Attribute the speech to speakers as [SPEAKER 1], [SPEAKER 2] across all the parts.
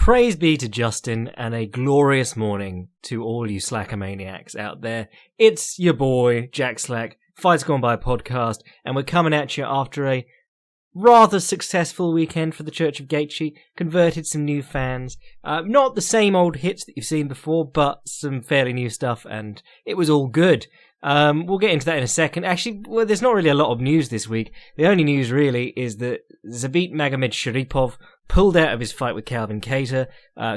[SPEAKER 1] Praise be to Justin, and a glorious morning to all you slacker maniacs out there. It's your boy, Jack Slack, Fights Gone By podcast, and we're coming at you after a rather successful weekend for the Church of Gaethje. Converted some new fans. Not the same old hits that you've seen before, but some fairly new stuff, and it was all good. We'll get into that in a second. Actually, well, there's not really a lot of news this week. The only news really is that Zabit Magomedsharipov pulled out of his fight with Calvin Kattar,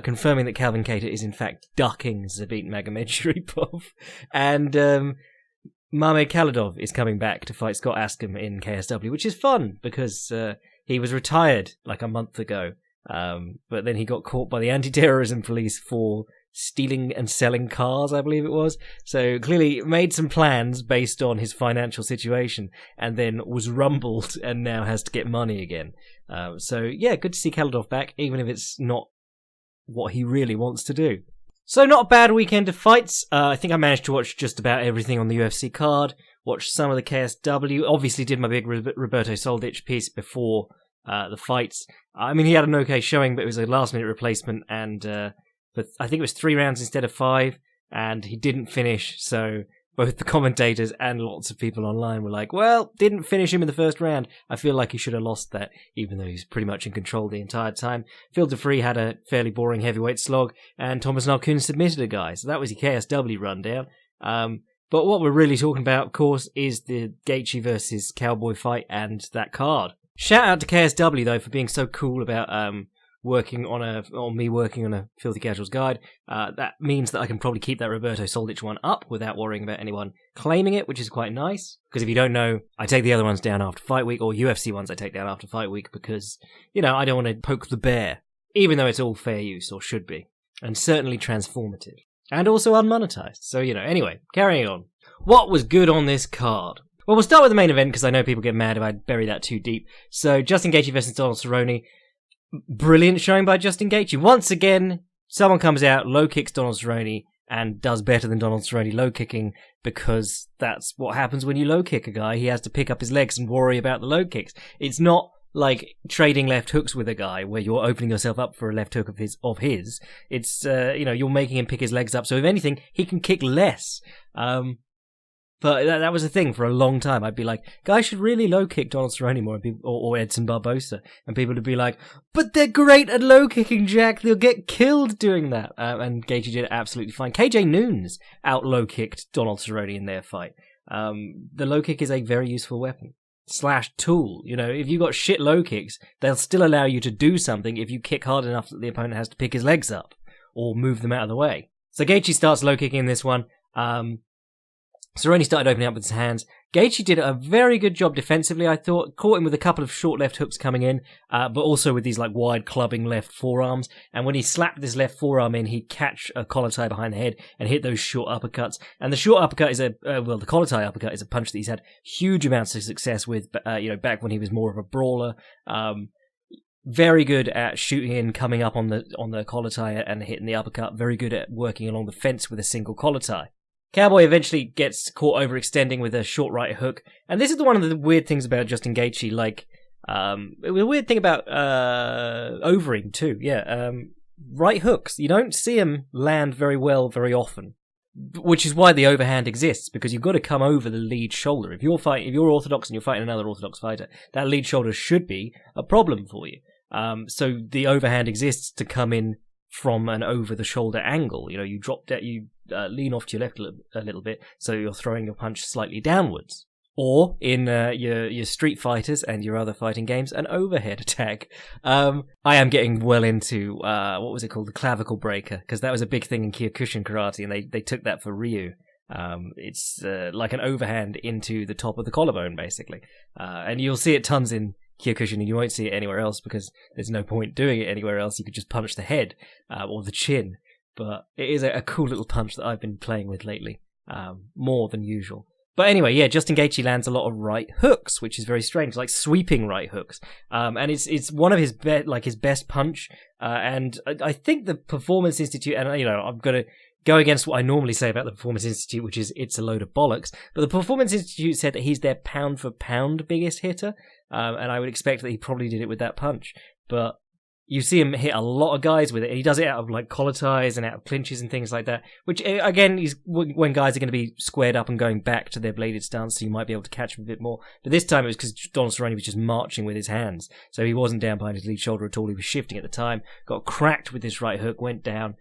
[SPEAKER 1] confirming that Calvin Kattar is in fact ducking Zabit Magomedsharipov. And Mamed Khalidov is coming back to fight Scott Askham in KSW, which is fun because he was retired like a month ago. But then he got caught by the anti-terrorism police for stealing and selling cars, I believe it was. So clearly made some plans based on his financial situation and then was rumbled and now has to get money again. So yeah, good to see Khalidov back, even if it's not what he really wants to do. So not a bad weekend of fights. I think I managed to watch just about everything on the UFC card, watched some of the KSW, obviously did my big Roberto Soldic piece before the fights. I mean, he had an okay showing, but it was a last-minute replacement, and but I think it was 3 rounds instead of 5, and he didn't finish, so both the commentators and lots of people online were like, well, didn't finish him in the first round. I feel like he should have lost that, even though he's pretty much in control the entire time. Phil Duffee had a fairly boring heavyweight slog, and Thomas Nalkun submitted a guy, so that was your KSW rundown. But what we're really talking about, of course, is the Gaethje versus Cowboy fight and that card. Shout out to KSW, though, for being so cool about working on a Filthy Casuals guide. That means that I can probably keep that Roberto Soldic one up without worrying about anyone claiming it, which is quite nice. Because if you don't know, I take the other ones down after fight week, or UFC ones I take down after fight week, because, you know, I don't want to poke the bear, even though it's all fair use, or should be. And certainly transformative. And also unmonetized. So, you know, anyway, carrying on. What was good on this card? Well, we'll start with the main event, because I know people get mad if I bury that too deep. So, Justin Gaethje versus Donald Cerrone. Brilliant showing by Justin Gaethje. Once again, someone comes out, low kicks Donald Cerrone, and does better than Donald Cerrone low kicking, because that's what happens when you low kick a guy. He has to pick up his legs and worry about the low kicks. It's not like trading left hooks with a guy where you're opening yourself up for a left hook of his. It's, you're making him pick his legs up. So if anything, he can kick less. But that was a thing for a long time. I'd be like, guys should really low kick Donald Cerrone more, or Edson Barbosa. And people would be like, but they're great at low kicking, Jack. They'll get killed doing that. And Gaethje did absolutely fine. KJ Noons out low kicked Donald Cerrone in their fight. The low kick is a very useful weapon. / tool. You know, if you got shit low kicks, they'll still allow you to do something if you kick hard enough that the opponent has to pick his legs up or move them out of the way. So Gaethje starts low kicking in this one. Cerrone started opening up with his hands. Gaethje did a very good job defensively, I thought. Caught him with a couple of short left hooks coming in, but also with these like wide clubbing left forearms. And when he slapped this left forearm in, he'd catch a collar tie behind the head and hit those short uppercuts. And the short uppercut is the collar tie uppercut is a punch that he's had huge amounts of success with, back when he was more of a brawler. Very good at shooting in, coming up on the collar tie and hitting the uppercut. Very good at working along the fence with a single collar tie. Cowboy eventually gets caught overextending with a short right hook. And this is one of the weird things about Justin Gaethje. Like, it was a weird thing about Overeem too. Yeah, right hooks. You don't see them land very well very often. Which is why the overhand exists, because you've got to come over the lead shoulder. If you're orthodox and you're fighting another orthodox fighter, that lead shoulder should be a problem for you. So the overhand exists to come in from an over-the-shoulder angle. You know, you drop that, you lean off to your left a little bit, so you're throwing your punch slightly downwards. Or, in your Street Fighters and your other fighting games, an overhead attack. I am getting well into, what was it called? The clavicle breaker, because that was a big thing in Kyokushin karate, and they took that for Ryu. It's like an overhand into the top of the collarbone, basically. And you'll see it tons in Kyokushin, and you won't see it anywhere else because there's no point doing it anywhere else. You could just punch the head or the chin. But it is a cool little punch that I've been playing with lately, more than usual. But anyway, yeah, Justin Gaethje lands a lot of right hooks, which is very strange, like sweeping right hooks. And it's one of his his best punch. And I think the Performance Institute, and I'm going to go against what I normally say about the Performance Institute, which is it's a load of bollocks. But the Performance Institute said that he's their pound for pound biggest hitter. And I would expect that he probably did it with that punch. But You see him hit a lot of guys with it, and he does it out of like collar ties and out of clinches and things like that, which again is when guys are going to be squared up and going back to their bladed stance, so you might be able to catch him a bit more. But this time it was because Donald Cerrone was just marching with his hands, so he wasn't down behind his lead shoulder at all. He was shifting at the time, got cracked with this right hook, went down,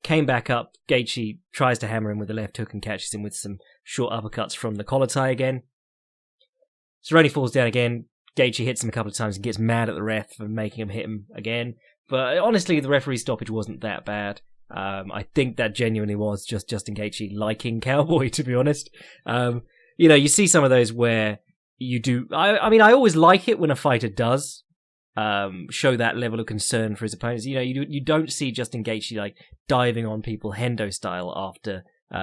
[SPEAKER 1] came back up. Gaethje tries to hammer him with the left hook and catches him with some short uppercuts from the collar tie again. Cerrone falls down again. Gaethje hits him a couple of times and gets mad at the ref for making him hit him again. But honestly, the referee's stoppage wasn't that bad. I think that genuinely was just Justin Gaethje liking Cowboy, to be honest. You see some of those where you do... I mean, I always like it when a fighter does show that level of concern for his opponents. You don't see Justin Gaethje like diving on people Hendo style after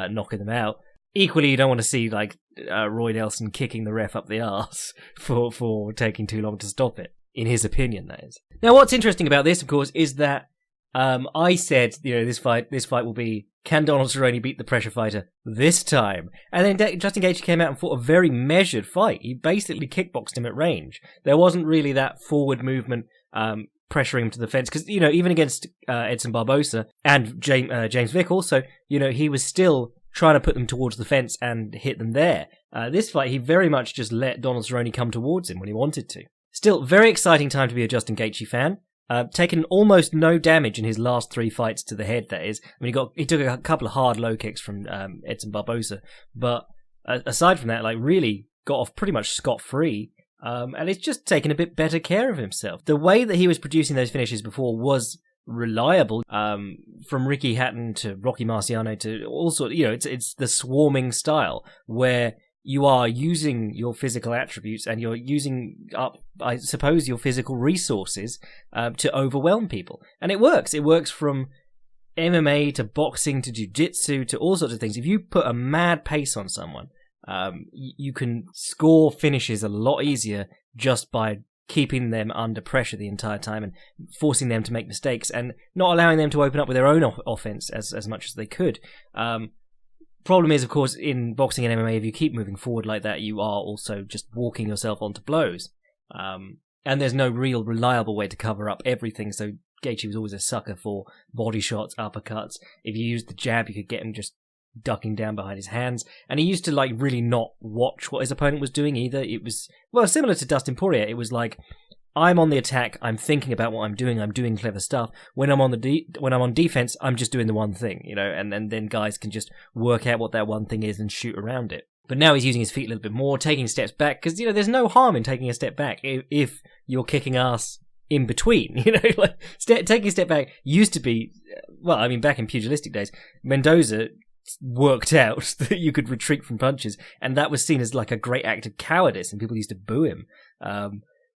[SPEAKER 1] knocking them out. Equally, you don't want to see like Roy Nelson kicking the ref up the arse for taking too long to stop it. In his opinion, that is. Now, what's interesting about this, of course, is that I said, this fight will be, can Donald Cerrone beat the pressure fighter this time? And then Justin Gaethje came out and fought a very measured fight. He basically kickboxed him at range. There wasn't really that forward movement, pressuring him to the fence, because even against Edson Barbosa and James Vick also, he was still trying to put them towards the fence and hit them there. This fight, he very much just let Donald Cerrone come towards him when he wanted to. Still, very exciting time to be a Justin Gaethje fan. Taken almost no damage in his last 3 fights to the head, that is. I mean, he took a couple of hard low kicks from Edson Barbosa, but aside from that, really got off pretty much scot-free. And it's just taken a bit better care of himself. The way that he was producing those finishes before was reliable, from Ricky Hatton to Rocky Marciano to all sorts. It's the swarming style where you are using your physical attributes and you're using up, I suppose, your physical resources to overwhelm people, and it works. It works from MMA to boxing to jiu-jitsu to all sorts of things. If you put a mad pace on someone, you can score finishes a lot easier just by keeping them under pressure the entire time and forcing them to make mistakes and not allowing them to open up with their own offense as much as they could. Problem is, of course, in boxing and MMA, if you keep moving forward like that, you are also just walking yourself onto blows. And there's no real reliable way to cover up everything, so Gaethje was always a sucker for body shots, uppercuts. If you used the jab, you could get him just ducking down behind his hands, and he used to really not watch what his opponent was doing either. It was similar to Dustin Poirier. It was like, I'm on the attack, I'm thinking about what I'm doing clever stuff. When I'm on defense, I'm just doing the one thing, and then guys can just work out what that one thing is and shoot around it. But now he's using his feet a little bit more, taking steps back, because there's no harm in taking a step back if you're kicking ass in between. Taking a step back used to be, back in pugilistic days, Mendoza worked out that you could retreat from punches, and that was seen as like a great act of cowardice, and people used to boo him.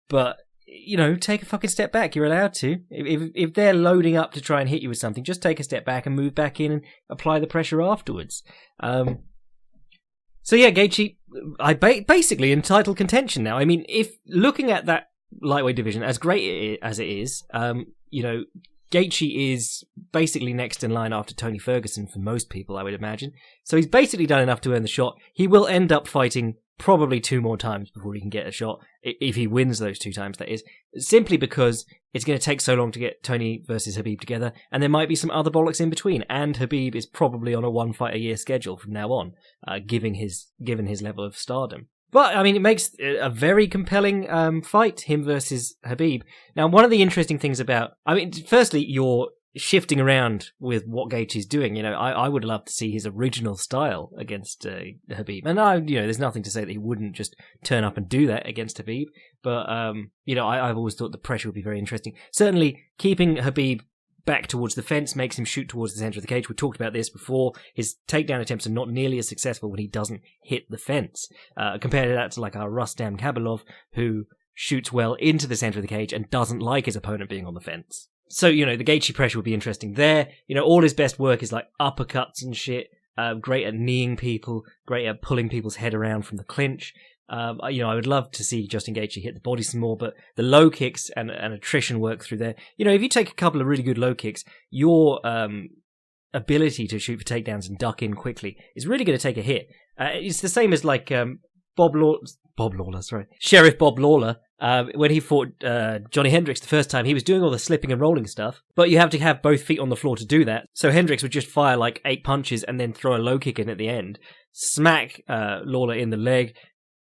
[SPEAKER 1] But take a fucking step back. You're allowed to. If they're loading up to try and hit you with something, just take a step back and move back in and apply the pressure afterwards. So yeah, Gaethje, basically in title contention now. I mean, if looking at that lightweight division, as great as it is, Gaethje is basically next in line after Tony Ferguson for most people, I would imagine. So he's basically done enough to earn the shot. He will end up fighting probably 2 more times before he can get a shot, if he wins those 2 times, that is, simply because it's going to take so long to get Tony versus Khabib together, and there might be some other bollocks in between, and Khabib is probably on a 1-fight-a-year schedule from now on, given his level of stardom. But, I mean, it makes a very compelling fight, him versus Khabib. Now, one of the interesting things firstly, you're shifting around with what Gaethje's doing. I would love to see his original style against Khabib. And, there's nothing to say that he wouldn't just turn up and do that against Khabib. But, I've always thought the pressure would be very interesting. Certainly, keeping Khabib back towards the fence makes him shoot towards the center of the cage. We talked about this before. His takedown attempts are not nearly as successful when he doesn't hit the fence. Compared to that to our Rustam Khabilov, who shoots well into the center of the cage and doesn't like his opponent being on the fence. So, the Gaethje pressure would be interesting there. All his best work is uppercuts and shit. Great at kneeing people, great at pulling people's head around from the clinch. I would love to see Justin Gaethje hit the body some more, but the low kicks and attrition work through there. If you take a couple of really good low kicks, your ability to shoot for takedowns and duck in quickly is really going to take a hit. It's the same as Sheriff Bob Lawler When he fought Johnny Hendricks the first time, he was doing all the slipping and rolling stuff, but you have to have both feet on the floor to do that. So Hendricks would just fire like 8 punches and then throw a low kick in at the end, smack Lawler in the leg,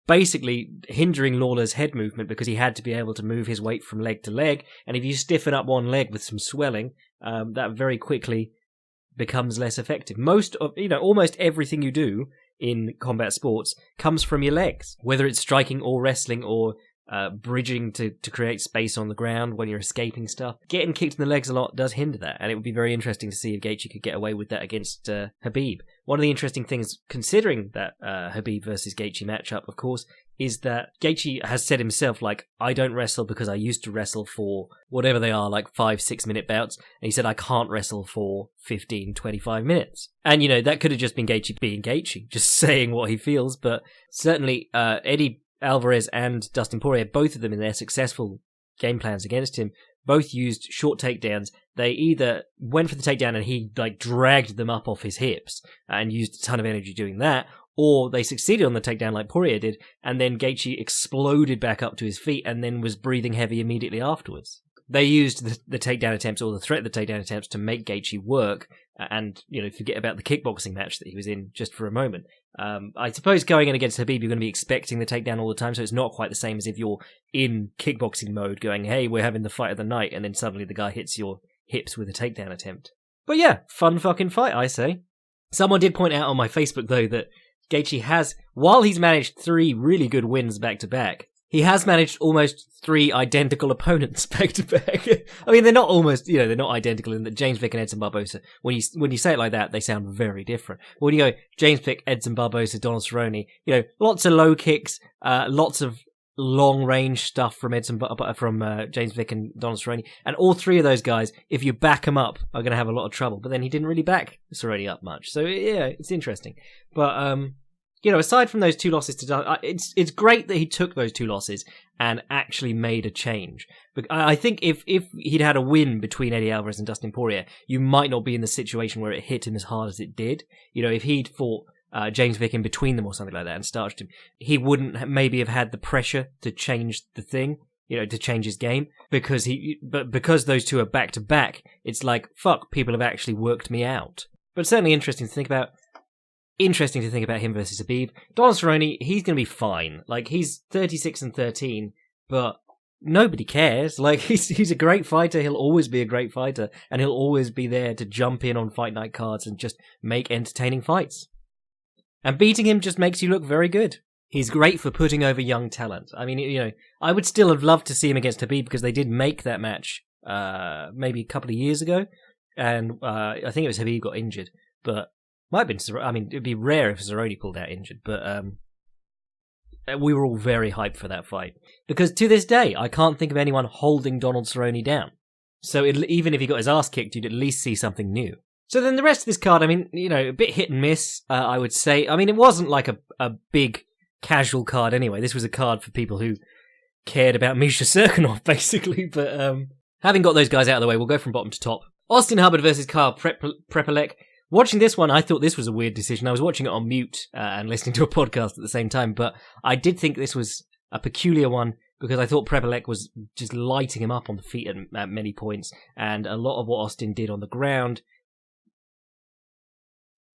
[SPEAKER 1] basically hindering Lawler's head movement because he had to be able to move his weight from leg to leg. And if you stiffen up one leg with some swelling, that very quickly becomes less effective. Almost everything you do in combat sports comes from your legs, whether it's striking or wrestling or bridging to create space on the ground when you're escaping stuff. Getting kicked in the legs a lot does hinder that, and it would be very interesting to see if Gaethje could get away with that against Khabib. One of the interesting things, considering that Khabib versus Gaethje matchup, of course, is that Gaethje has said himself, like, I don't wrestle because I used to wrestle for whatever they are, like 5-6 minute bouts, and he said I can't wrestle for 15-25 minutes. And, that could have just been Gaethje being Gaethje, just saying what he feels, but certainly Eddie Alvarez and Dustin Poirier, both of them in their successful game plans against him, both used short takedowns. They either went for the takedown and he dragged them up off his hips and used a ton of energy doing that, or they succeeded on the takedown like Poirier did, and then Gaethje exploded back up to his feet and then was breathing heavy immediately afterwards. They used the takedown attempts or the threat of the takedown attempts to make Gaethje work and, forget about the kickboxing match that he was in just for a moment. I suppose going in against Khabib, you're going to be expecting the takedown all the time, so it's not quite the same as if you're in kickboxing mode going, hey, we're having the fight of the night, and then suddenly the guy hits your hips with a takedown attempt. But yeah, fun fucking fight, I say. Someone did point out on my Facebook, though, that Gaethje has, while he's managed 3 really good wins back-to-back, he has managed almost 3 identical opponents back-to-back. I mean, they're not almost, they're not identical in that James Vick and Edson Barbosa, when you say it like that, they sound very different. When you go, James Vick, Edson Barbosa, Donald Cerrone, lots of low kicks, lots of long-range stuff from James Vick and Donald Cerrone, and all 3 of those guys, if you back them up, are going to have a lot of trouble. But then he didn't really back Cerrone up much. So, yeah, it's interesting. But, aside from those 2 losses to it's great that he took those 2 losses and actually made a change. But I think if he'd had a win between Eddie Alvarez and Dustin Poirier, you might not be in the situation where it hit him as hard as it did. If he'd fought James Vick in between them or something like that and starched him, he wouldn't maybe have had the pressure to change the thing, to change his game, because those 2 are back to back, it's like, fuck, people have actually worked me out. But certainly interesting to think about. Interesting to think about him versus Khabib. Donald Cerrone, he's going to be fine. He's 36-13, but nobody cares. He's a great fighter. He'll always be a great fighter, and he'll always be there to jump in on fight night cards and just make entertaining fights. And beating him just makes you look very good. He's great for putting over young talent. I mean, I would still have loved to see him against Khabib because they did make that match maybe a couple of years ago, and I think it was Khabib got injured, but might have been. It'd be rare if Cerrone pulled out injured, but we were all very hyped for that fight because to this day I can't think of anyone holding Donald Cerrone down. So even if he got his ass kicked, you'd at least see something new. So then the rest of this card, a bit hit and miss. I would say. It wasn't like a big casual card anyway. This was a card for people who cared about Misha Serkinov, basically. But having got those guys out of the way, we'll go from bottom to top. Austin Hubbard versus Kyle Prepolek. Watching this one, I thought this was a weird decision. I was watching it on mute and listening to a podcast at the same time, but I did think this was a peculiar one because I thought Prepolek was just lighting him up on the feet at many points, and a lot of what Austin did on the ground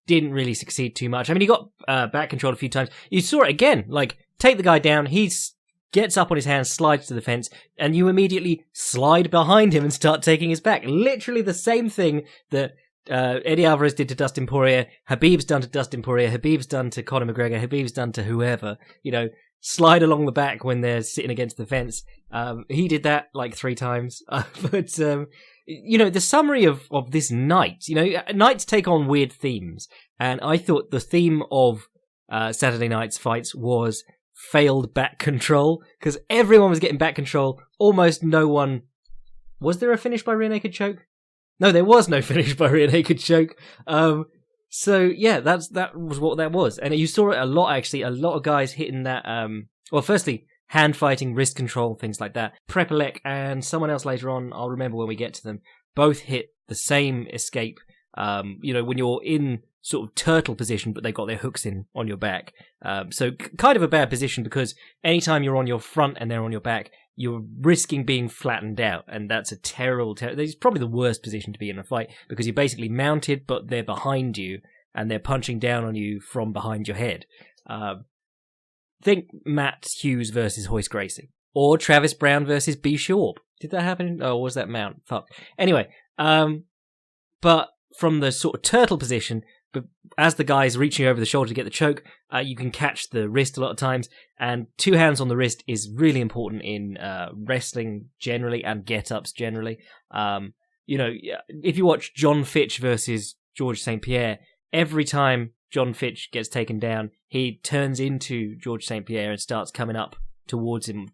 [SPEAKER 1] didn't really succeed too much. He got back control a few times. You saw it again, take the guy down, he gets up on his hands, slides to the fence, and you immediately slide behind him and start taking his back. Literally the same thing that Eddie Alvarez did to Dustin Poirier, Habib's done to Dustin Poirier, Habib's done to Conor McGregor, Habib's done to whoever, slide along the back when they're sitting against the fence. He did that 3 times. But, the summary of this night, nights take on weird themes. And I thought the theme of Saturday night's fights was failed back control, because everyone was getting back control. Almost no one... Was there a finish by rear naked choke? No, there was no finish by rear naked choke. So yeah, that was what that was. And you saw it a lot, actually. A lot of guys hitting that, firstly, hand fighting, wrist control, things like that. Prepolek and someone else later on, I'll remember when we get to them, both hit the same escape When you're in sort of turtle position, but they've got their hooks in on your back. So kind of a bad position, because anytime you're on your front and they're on your back, you're risking being flattened out, and that's a terrible. It's probably the worst position to be in a fight, because you're basically mounted, but they're behind you and they're punching down on you from behind your head. Think Matt Hughes versus Hoist Gracie, or Travis Brown versus B. Shorb. Did that happen? Oh, was that Mount? Fuck. Anyway, but from the sort of turtle position, but as the guy's reaching over the shoulder to get the choke, you can catch the wrist a lot of times, and 2 hands on the wrist is really important in wrestling generally and get-ups generally. If you watch John Fitch versus George St. Pierre, every time John Fitch gets taken down, he turns into George St. Pierre and starts coming up towards him,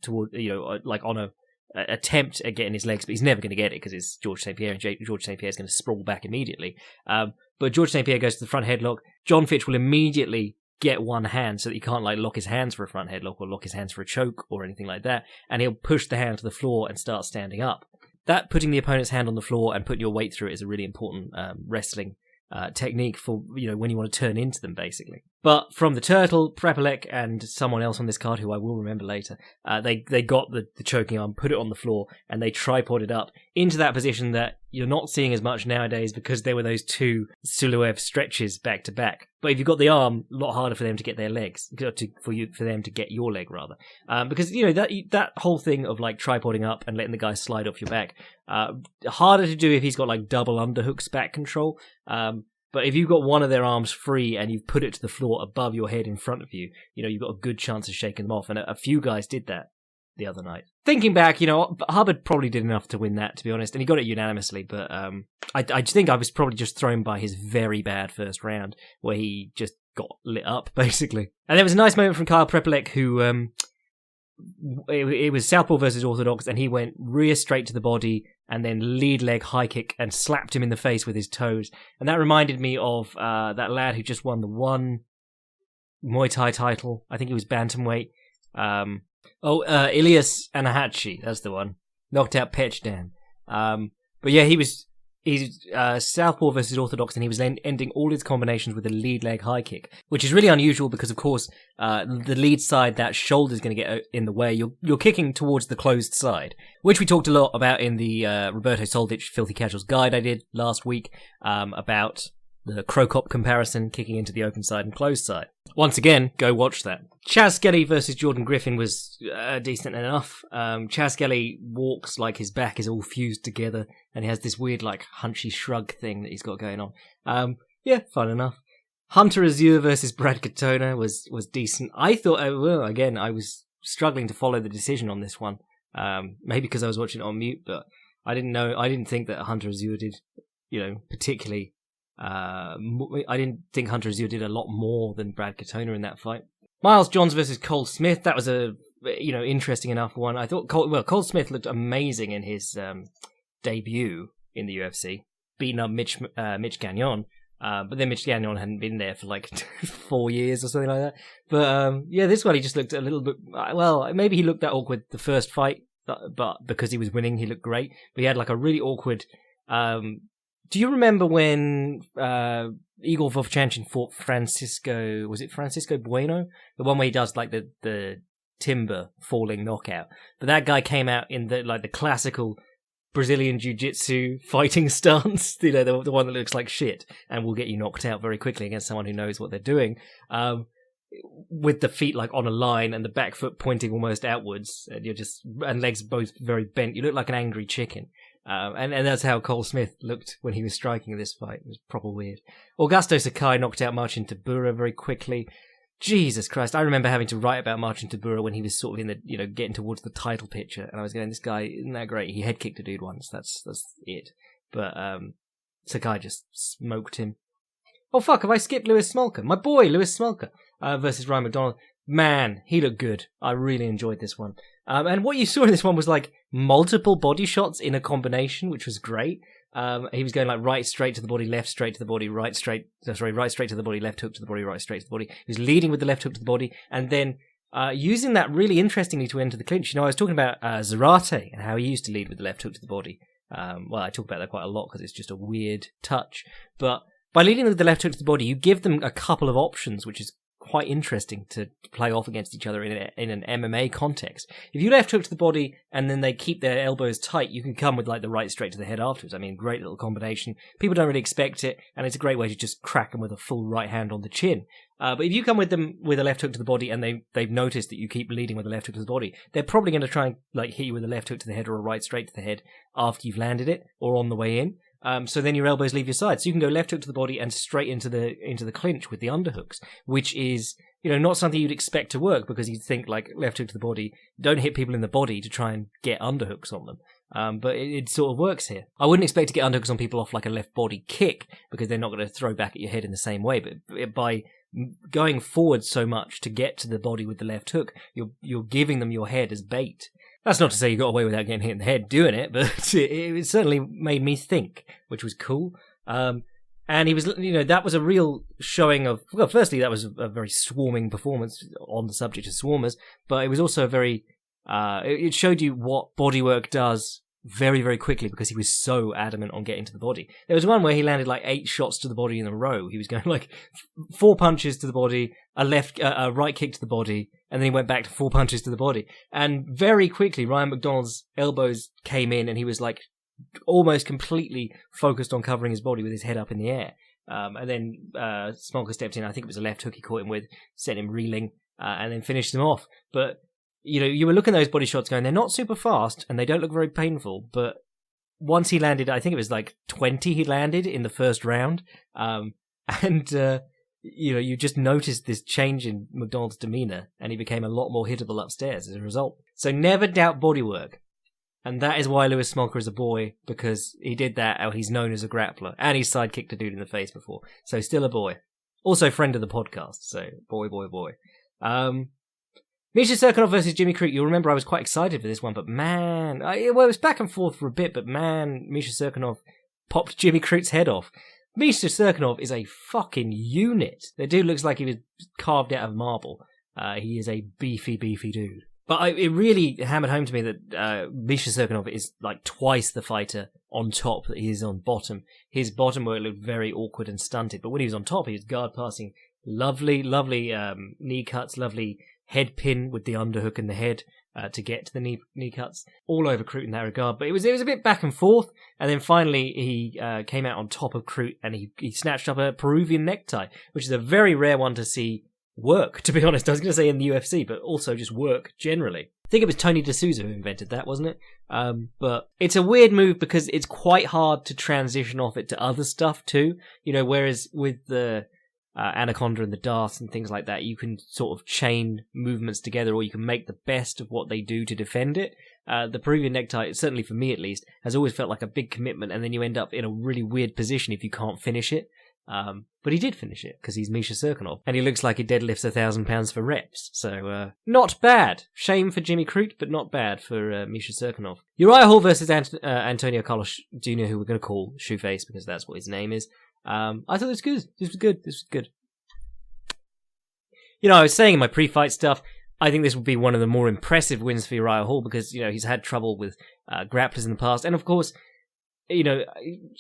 [SPEAKER 1] like on a attempt at getting his legs, but he's never going to get it because it's George St. Pierre, and George St. Pierre is going to sprawl back immediately. But George St. Pierre goes to the front headlock. John Fitch will immediately get one hand so that he can't like lock his hands for a front headlock or lock his hands for a choke or anything like that, and he'll push the hand to the floor and start standing up. That putting the opponent's hand on the floor and putting your weight through it is a really important wrestling technique for when you want to turn into them, basically. But from the turtle, Prepelec and someone else on this card who I will remember later, they got the choking arm, put it on the floor, and they tripoded up into that position that you're not seeing as much nowadays because there were those 2 Suluev stretches back to back. But if you've got the arm, a lot harder for them to get their legs, for them to get your leg rather, because that whole thing of like tripoding up and letting the guy slide off your back, harder to do if he's got like double underhooks back control. But if you've got one of their arms free and you've put it to the floor above your head in front of you, you've got a good chance of shaking them off. And a few guys did that the other night. Thinking back, Hubbard probably did enough to win that, to be honest, and he got it unanimously. But I think I was probably just thrown by his very bad first round, where he just got lit up, basically. And there was a nice moment from Kyle Prepelec, who it was Southpaw versus Orthodox, and he went rear straight to the body and then lead leg high kick and slapped him in the face with his toes. And that reminded me of that lad who just won the one Muay Thai title. I think he was bantamweight. Ilias Anahachi, that's the one. Knocked out Pechdan. But yeah, he's Southpaw versus Orthodox, and he was ending all his combinations with a lead leg high kick, which is really unusual because, of course, the lead side, that shoulder is going to get in the way. You're kicking towards the closed side, which we talked a lot about in the Roberto Soldic Filthy Casuals guide I did last week, about the Crocop comparison, kicking into the open side and closed side. Once again, go watch that. Chaz Skelly versus Jordan Griffin was decent enough. Chaz Skelly walks like his back is all fused together, and he has this weird, like, hunchy shrug thing that he's got going on. Yeah, fun enough. Hunter Azure versus Brad Katona was decent. I thought, again, I was struggling to follow the decision on this one. Maybe because I was watching it on mute, but I didn't think that Hunter Azure did, particularly. I didn't think Hunter Azure did a lot more than Brad Katona in that fight. Myles Johns versus Cole Smith, that was a interesting enough one. I thought Cole Smith looked amazing in his debut in the UFC, beating up Mitch Gagnon. But then Mitch Gagnon hadn't been there for like 4 years or something like that. But this one he just looked a little bit. Well, maybe he looked that awkward the first fight, but because he was winning, he looked great. But he had like a really awkward. Do you remember when Igor Vovchanchin fought Francisco Bueno? The one where he does like the timber falling knockout. But that guy came out in the classical Brazilian jiu-jitsu fighting stance, the one that looks like shit and will get you knocked out very quickly against someone who knows what they're doing. With the feet like on a line and the back foot pointing almost outwards, and legs both very bent. You look like an angry chicken. And that's how Cole Smith looked when he was striking this fight. It was proper weird. Augusto Sakai knocked out Marcin Tybura very quickly. Jesus Christ, I remember having to write about Marcin Tybura when he was sort of in the, getting towards the title picture, and I was going, this guy isn't that great. He head kicked a dude once. That's it. But Sakai just smoked him. Oh fuck, have I skipped Lewis Smolka? My boy, Lewis Smolka, versus Ryan McDonald. Man, he looked good. I really enjoyed this one. And what you saw in this one was like multiple body shots in a combination, which was great. He was going like right straight to the body, left straight to the body, right straight to the body, left hook to the body, right straight to the body. He was leading with the left hook to the body, and then using that really interestingly to enter the clinch. I was talking about Zarate and how he used to lead with the left hook to the body. Well, I talk about that quite a lot because it's just a weird touch. But by leading with the left hook to the body, you give them a couple of options, which is quite interesting to play off against each other in an MMA context. If you left hook to the body and then they keep their elbows tight, you can come with like the right straight to the head afterwards. I mean, great little combination. People don't really expect it, and it's a great way to just crack them with a full right hand on the chin. But if you come with them with a left hook to the body and they've noticed that you keep leading with a left hook to the body, they're probably going to try and like hit you with a left hook to the head or a right straight to the head after you've landed it or on the way in. So then your elbows leave your side. So you can go left hook to the body and straight into the clinch with the underhooks, which is, not something you'd expect to work because you'd think like left hook to the body, don't hit people in the body to try and get underhooks on them. But it sort of works here. I wouldn't expect to get underhooks on people off like a left body kick because they're not going to throw back at your head in the same way. But by going forward so much to get to the body with the left hook, you're giving them your head as bait. That's not to say you got away without getting hit in the head doing it, but it certainly made me think, which was cool. And he was, that was a real showing of, well, firstly, that was a very swarming performance on the subject of swarmers, but it was also a very, it showed you what bodywork does very, very quickly because he was so adamant on getting to the body. There was one where he landed like 8 shots to the body in a row. He was going like 4 punches to the body, a right kick to the body, and then he went back to 4 punches to the body. And very quickly, Ryan McDonald's elbows came in and he was like almost completely focused on covering his body with his head up in the air. And then Smolka stepped in. I think it was a left hook he caught him with, sent him reeling, and then finished him off. But you were looking at those body shots going, they're not super fast and they don't look very painful, but once he landed, I think it was like 20 he landed in the first round, you just noticed this change in McDonald's demeanour and he became a lot more hittable upstairs as a result. So never doubt bodywork. And that is why Lewis Smolka is a boy, because he did that, or he's known as a grappler, and he's sidekicked a dude in the face before. So still a boy. Also friend of the podcast, so boy. Misha Serkinov versus Jimmy Crute. You'll remember I was quite excited for this one, but man, it was back and forth for a bit, but man, Misha Serkinov popped Jimmy Crute's head off. Misha Serkinov is a fucking unit. The dude looks like he was carved out of marble. He is a beefy dude. But it really hammered home to me that Misha Serkinov is like twice the fighter on top that he is on bottom. His bottom work looked very awkward and stunted, but when he was on top, he was guard passing lovely knee cuts, lovely head pin with the underhook and the head to get to the knee cuts. All over Crute in that regard. But it was a bit back and forth, and then finally he came out on top of Crute and he snatched up a Peruvian necktie, which is a very rare one to see work, to be honest. I was going to say in the UFC, but also just work generally. I think it was Tony D'Souza who invented that, wasn't it? But it's a weird move because it's quite hard to transition off it to other stuff too. Whereas with the Anaconda and the Darts and things like that, you can sort of chain movements together, or you can make the best of what they do to defend it. The Peruvian necktie, certainly for me at least, has always felt like a big commitment, and then you end up in a really weird position if you can't finish it. But he did finish it because he's Misha Serkinov, and he looks like he deadlifts 1,000 pounds for reps. So not bad. Shame for Jimmy Crute, but not bad for Misha Serkinov. Uriah Hall versus Antonio Carlos Jr., who we're going to call Shoeface because that's what his name is. I thought this was good. I was saying in my pre-fight stuff, I think this would be one of the more impressive wins for Uriah Hall because he's had trouble with grapplers in the past, and of course,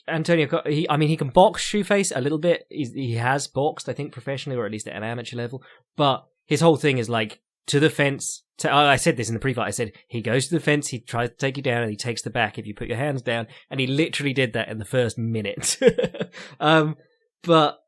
[SPEAKER 1] Antonio, he can box Shoeface a little bit. He has boxed, I think, professionally, or at least at an amateur level. But his whole thing is like to the fence. I said this in the pre-fight. I said he goes to the fence, he tries to take you down, and he takes the back if you put your hands down. And he literally did that in the first minute. But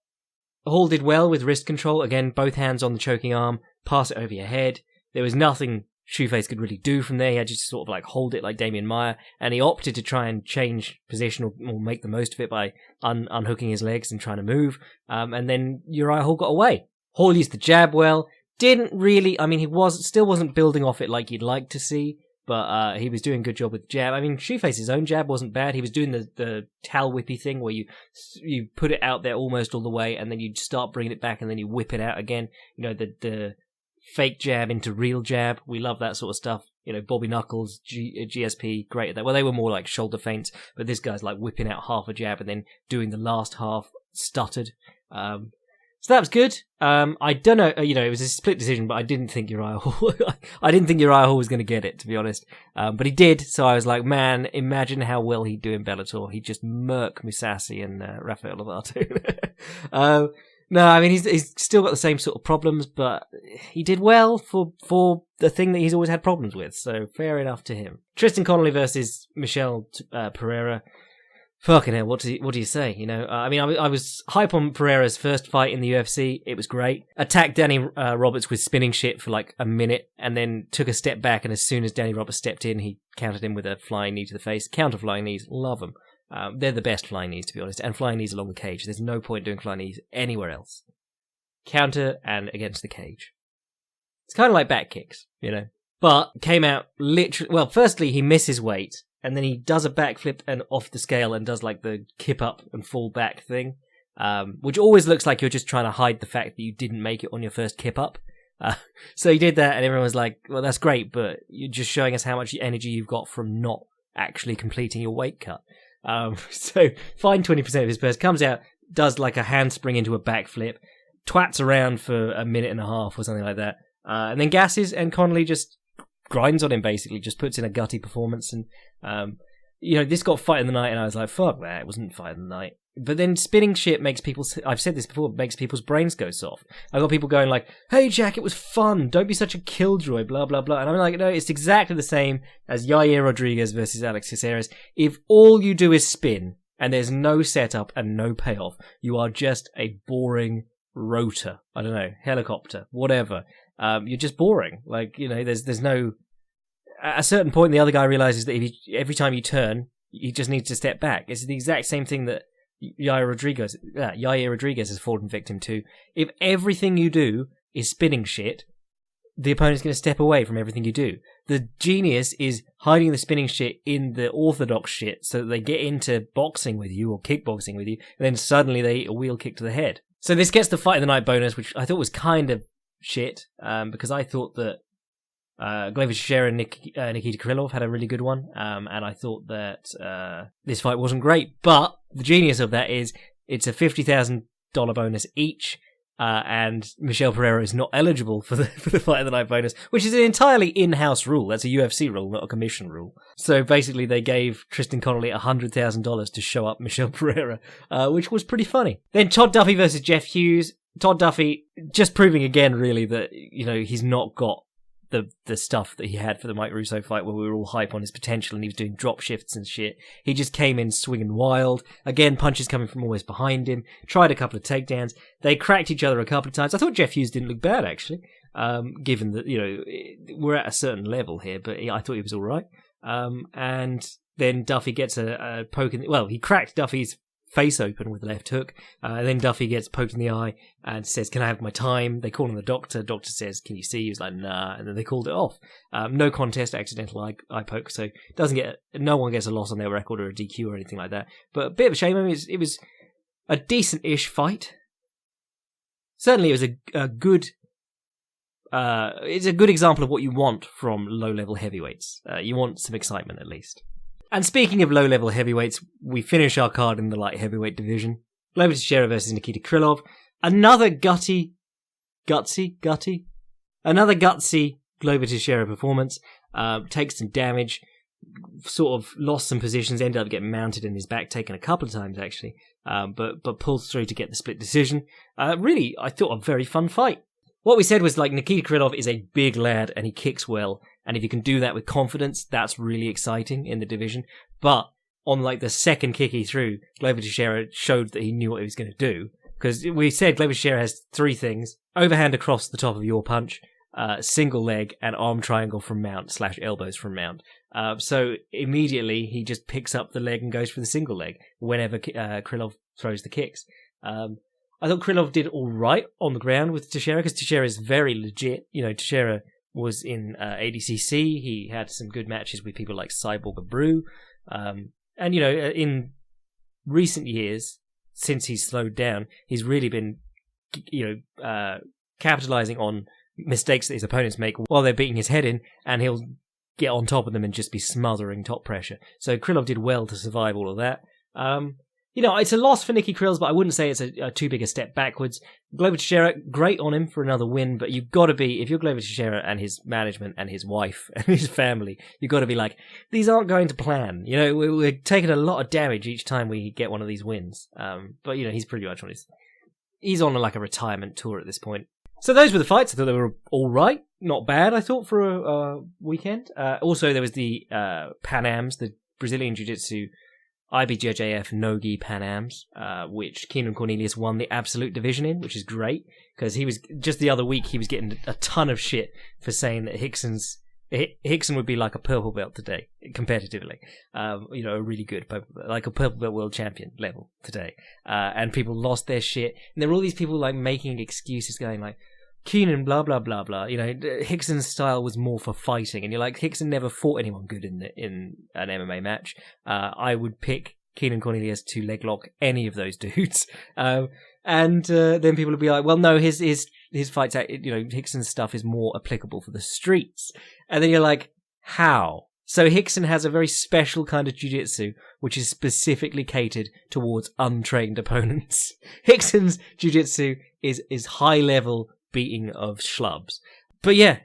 [SPEAKER 1] Hall did well with wrist control. Again, both hands on the choking arm, pass it over your head. There was nothing Shoeface could really do from there. He had to just sort of like hold it like Damian Maia, and he opted to try and change position or make the most of it by unhooking his legs and trying to move. And then Uriah Hall got away. Hall used the jab well. Didn't really. He still wasn't building off it like you'd like to see, but he was doing a good job with the jab. Shoeface's own jab wasn't bad. He was doing the towel whippy thing where you put it out there almost all the way, and then you start bringing it back, and then you whip it out again. The fake jab into real jab. We love that sort of stuff. Bobby Knuckles, GSP, great at that. Well, they were more like shoulder feints, but this guy's like whipping out half a jab and then doing the last half stuttered. So that was good. I don't know, it was a split decision, but I didn't think Uriah Hall, I didn't think Uriah Hall was going to get it, to be honest. But he did, so I was like, man, imagine how well he'd do in Bellator. He'd just murk Musasi and Rafael Lovato. No, I mean, he's still got the same sort of problems, but he did well for the thing that he's always had problems with, so fair enough to him. Tristan Connolly versus Michel Pereira. Fucking hell, what do you say? I was hype on Pereira's first fight in the UFC. It was great. Attacked Danny Roberts with spinning shit for like a minute, and then took a step back, and as soon as Danny Roberts stepped in, he countered him with a flying knee to the face. Counter flying knees, love them. They're the best flying knees, to be honest, and flying knees along the cage. There's no point doing flying knees anywhere else. Counter and against the cage. It's kind of like back kicks, But came out literally... Well, firstly, he misses weight, and then he does a backflip and off the scale and does like the kip up and fall back thing, which always looks like you're just trying to hide the fact that you didn't make it on your first kip up. So he did that, and everyone was like, well, that's great, but you're just showing us how much energy you've got from not actually completing your weight cut. So fine 20% of his burst, comes out, does like a handspring into a backflip, twats around for a minute and a half or something like that, and then gasses, and Connolly just grinds on him, basically, just puts in a gutty performance. And this got fight of the night, and I was like, fuck that, it wasn't fight of the night. But then spinning shit makes people, I've said this before, makes people's brains go soft. I got people going like, hey Jack, it was fun, don't be such a killjoy, blah blah blah. And I'm like, no, it's exactly the same as Yair Rodriguez versus Alex Caceres. If all you do is spin and there's no setup and no payoff, you are just a boring rotor. I don't know, helicopter, whatever. You're just boring. Like, there's no... At a certain point, the other guy realizes that every time you turn, he just needs to step back. It's the exact same thing that Yair Rodriguez has fallen victim to. If everything you do is spinning shit, the opponent's going to step away from everything you do. The genius is hiding the spinning shit in the orthodox shit so that they get into boxing with you or kickboxing with you, and then suddenly they eat a wheel kick to the head. So this gets the fight of the night bonus, which I thought was kind of shit, because I thought that Gaethje Teixeira and Nikita Krylov had a really good one, and I thought that this fight wasn't great, but the genius of that is it's a $50,000 bonus each, and Michel Pereira is not eligible for the fight of the night bonus, which is an entirely in-house rule. That's a UFC rule, not a commission rule. So basically they gave Tristan Connolly $100,000 to show up Michel Pereira, which was pretty funny. Then Todd Duffee versus Jeff Hughes. Todd Duffee just proving again really that he's not got the stuff that he had for the Mike Russo fight, where we were all hype on his potential and he was doing drop shifts and shit. He just came in swinging wild. Again, punches coming from always behind him. Tried a couple of takedowns. They cracked each other a couple of times. I thought Jeff Hughes didn't look bad, actually, given that, we're at a certain level here, but I thought he was all right. And then Duffee gets a poke in... Well, he cracked Duffee's face open with the left hook, and then Duffee gets poked in the eye and says, can I have my time? They call him the doctor says, can you see? He was like, nah, and then they called it off. No contest, accidental eye poke, so no one gets a loss on their record or a DQ or anything like that, but a bit of a shame. I mean, it was a decent-ish fight. Certainly it was a good it's a good example of what you want from low-level heavyweights. You want some excitement, at least. And speaking of low-level heavyweights, we finish our card in the light heavyweight division. Glover Teixeira versus Nikita Krylov. Another gutsy Glover Teixeira performance. Takes some damage, sort of lost some positions, ended up getting mounted in his back, taken a couple of times actually, but pulls through to get the split decision. Really, I thought a very fun fight. What we said was, like, Nikita Krylov is a big lad and he kicks well, and if you can do that with confidence, that's really exciting in the division. But on, like, the second kick he threw, Glover Teixeira showed that he knew what he was going to do. Because we said Glover Teixeira has three things: overhand across the top of your punch, single leg, and arm triangle from mount / elbows from mount. So immediately he just picks up the leg and goes for the single leg whenever Krylov throws the kicks. I thought Krylov did all right on the ground with Teixeira, because Teixeira is very legit. Teixeira was in ADCC. He had some good matches with people like Cyborg and Brew. And, in recent years, since he's slowed down, he's really been, capitalizing on mistakes that his opponents make while they're beating his head in, and he'll get on top of them and just be smothering top pressure. So Krylov did well to survive all of that. it's a loss for Nicky Krills, but I wouldn't say it's a too big a step backwards. Glover Teixeira, great on him for another win, but you've got to be, if you're Glover Teixeira and his management and his wife and his family, you've got to be like, these aren't going to plan. We're taking a lot of damage each time we get one of these wins. But, he's pretty much he's on like a retirement tour at this point. So those were the fights. I thought they were all right. Not bad, I thought, for a weekend. Also, there was the Pan Ams, the Brazilian Jiu-Jitsu IBJJF No-Gi Pan Ams, which Keenan Cornelius won the absolute division in, which is great, because he was, just the other week, he was getting a ton of shit for saying that Hickson would be like a purple belt today, competitively. A really good purple belt, like a purple belt world champion level today. And people lost their shit. And there were all these people like making excuses going like, Keenan, blah, blah, blah, blah. Hickson's style was more for fighting. And you're like, Hickson never fought anyone good in an MMA match. I would pick Keenan Cornelius to leg lock any of those dudes. And then people would be like, well, no, his fights, Hickson's stuff is more applicable for the streets. And then you're like, how? So Hickson has a very special kind of jiu-jitsu, which is specifically catered towards untrained opponents. Hickson's jiu-jitsu is high-level beating of schlubs. But yeah,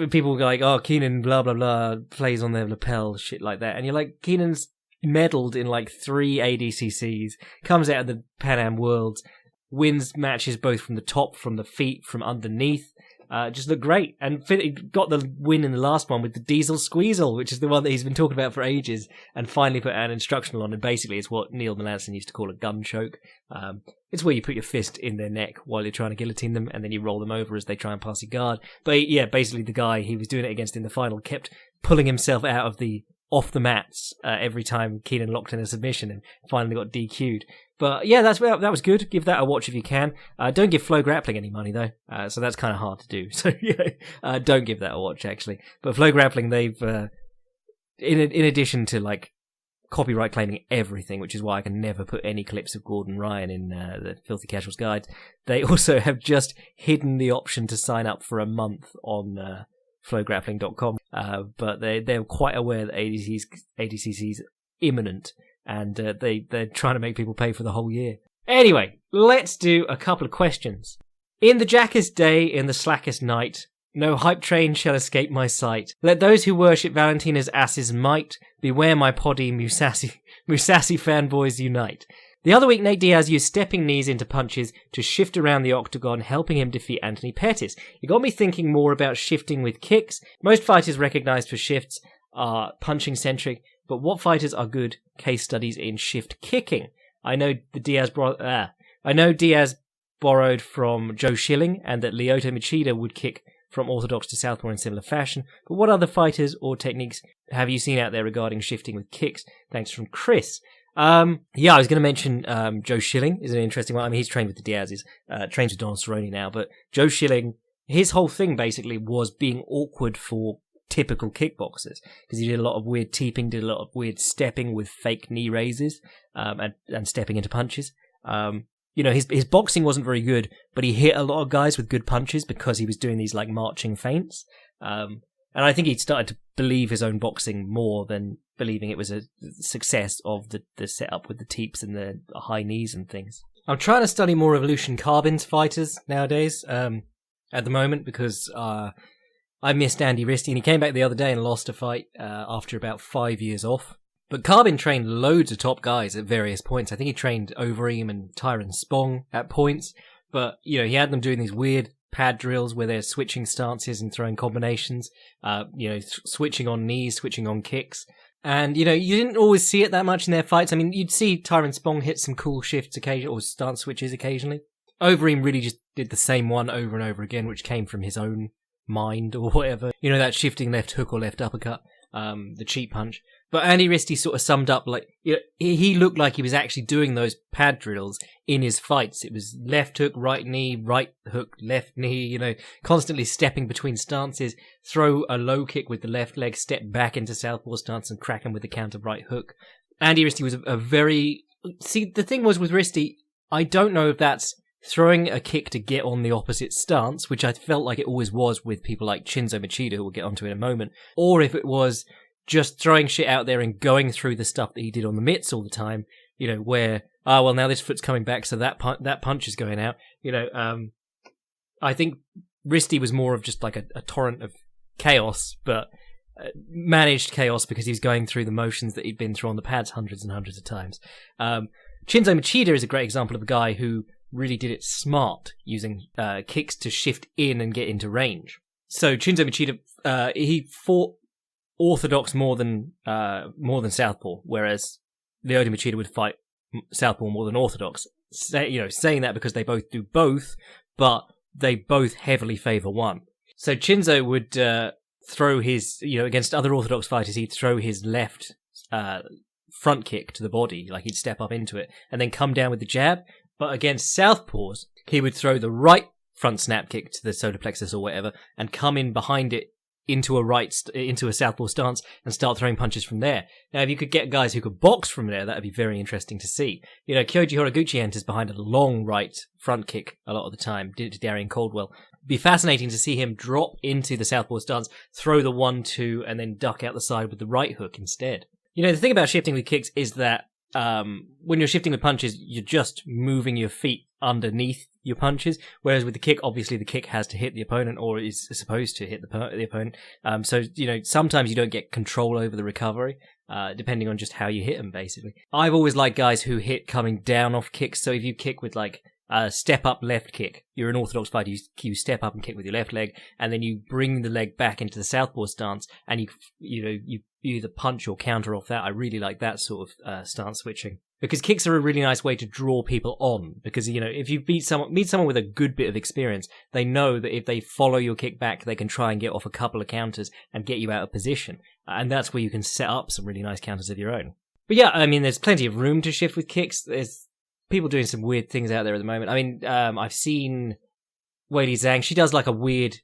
[SPEAKER 1] people go like, oh, Keenan, blah, blah, blah, plays on their lapel, shit like that. And you're like, Keenan's medaled in like 3 ADCCs, comes out of the Pan Am Worlds, wins matches both from the top, from the feet, from underneath. Just looked great. And got the win in the last one with the Diesel Squeezle, which is the one that he's been talking about for ages, and finally put an instructional on. And basically it's what Neil Melanson used to call a gun choke. It's where you put your fist in their neck while you're trying to guillotine them, and then you roll them over as they try and pass your guard. But yeah, basically the guy he was doing it against in the final kept pulling himself out of off the mats every time Keenan locked in a submission and finally got DQ'd. But yeah, that was good. Give that a watch if you can. Don't give Flow Grappling any money though, so that's kind of hard to do. So yeah, don't give that a watch actually. But Flow Grappling, they've in addition to like copyright claiming everything, which is why I can never put any clips of Gordon Ryan in the Filthy Casuals Guide, they also have just hidden the option to sign up for a month on flowgrappling.com. But they're quite aware that ADCC's imminent, and they're trying to make people pay for the whole year. Anyway, let's do a couple of questions. In the jackest day, in the slackest night, no hype train shall escape my sight. Let those who worship Valentina's asses might beware my poddy Musasi fanboys unite. The other week, Nate Diaz used stepping knees into punches to shift around the octagon, helping him defeat Anthony Pettis. It got me thinking more about shifting with kicks. Most fighters recognized for shifts are punching-centric, but what fighters are good case studies in shift kicking? I know Diaz borrowed from Joe Schilling, and that Lyoto Machida would kick from orthodox to southpaw in similar fashion, but what other fighters or techniques have you seen out there regarding shifting with kicks? Thanks from Chris. I was going to mention Joe Schilling is an interesting one. I mean, he's trained with the Diazes, trains with Donald Cerrone now, but Joe Schilling, his whole thing basically was being awkward for typical kickboxers, because he did a lot of weird teeping, did a lot of weird stepping with fake knee raises, and stepping into punches. His boxing wasn't very good, but he hit a lot of guys with good punches because he was doing these like marching feints. And I think he started to believe his own boxing more than believing it was a success of the setup with the teeps and the high knees and things. I'm trying to study more Evolution Carbines fighters nowadays, at the moment, because I missed Andy Risty, and he came back the other day and lost a fight after about 5 years off. But Carbin trained loads of top guys at various points. I think he trained Overeem and Tyron Spong at points, but he had them doing these weird pad drills where they're switching stances and throwing combinations, switching on knees, switching on kicks. And, you didn't always see it that much in their fights. I mean, you'd see Tyron Spong hit some cool shifts occasionally, or stance switches occasionally. Overeem really just did the same one over and over again, which came from his own mind or whatever. That shifting left hook or left uppercut, the cheap punch. But Andy Risty sort of summed up, like, he looked like he was actually doing those pad drills in his fights. It was left hook, right knee, right hook, left knee, constantly stepping between stances, throw a low kick with the left leg, step back into southpaw stance and crack him with the counter right hook. Andy Risty was a very... See, the thing was with Risty, I don't know if that's throwing a kick to get on the opposite stance, which I felt like it always was with people like Shinzo Machida, who we'll get onto in a moment, or if it was just throwing shit out there and going through the stuff that he did on the mitts all the time, where, now this foot's coming back, so that punch is going out. I think Risty was more of just like a torrent of chaos, but managed chaos because he was going through the motions that he'd been through on the pads hundreds and hundreds of times. Shinzo Machida is a great example of a guy who really did it smart, using kicks to shift in and get into range. So Shinzo Machida, he fought orthodox more than southpaw, whereas Lyoto Machida would fight southpaw more than orthodox. Saying that because they both do both, but they both heavily favour one. So Shinzo would throw his, against other orthodox fighters, he'd throw his left front kick to the body, like he'd step up into it, and then come down with the jab. But against southpaws, he would throw the right front snap kick to the solar plexus or whatever, and come in behind it into a southpaw stance and start throwing punches from there. Now, if you could get guys who could box from there, that would be very interesting to see. Kyoji Horiguchi enters behind a long right front kick a lot of the time, did it to Darian Caldwell. It'd be fascinating to see him drop into the southpaw stance, throw the 1-2, and then duck out the side with the right hook instead. The thing about shifting with kicks is that when you're shifting with punches, you're just moving your feet underneath your punches, whereas with the kick, obviously the kick has to hit the opponent, or is supposed to hit the opponent. So sometimes you don't get control over the recovery, depending on just how you hit them, basically. I've always liked guys who hit coming down off kicks. So if you kick with like a step up left kick, you're an orthodox fighter, you step up and kick with your left leg, and then you bring the leg back into the southpaw stance, and you either punch or counter off that. I really like that sort of stance switching, because kicks are a really nice way to draw people on, because if you meet someone with a good bit of experience, they know that if they follow your kick back, they can try and get off a couple of counters and get you out of position, and that's where you can set up some really nice counters of your own. But yeah, there's plenty of room to shift with kicks. There's people doing some weird things out there at the moment. I've seen Weili Zhang. She does like a weird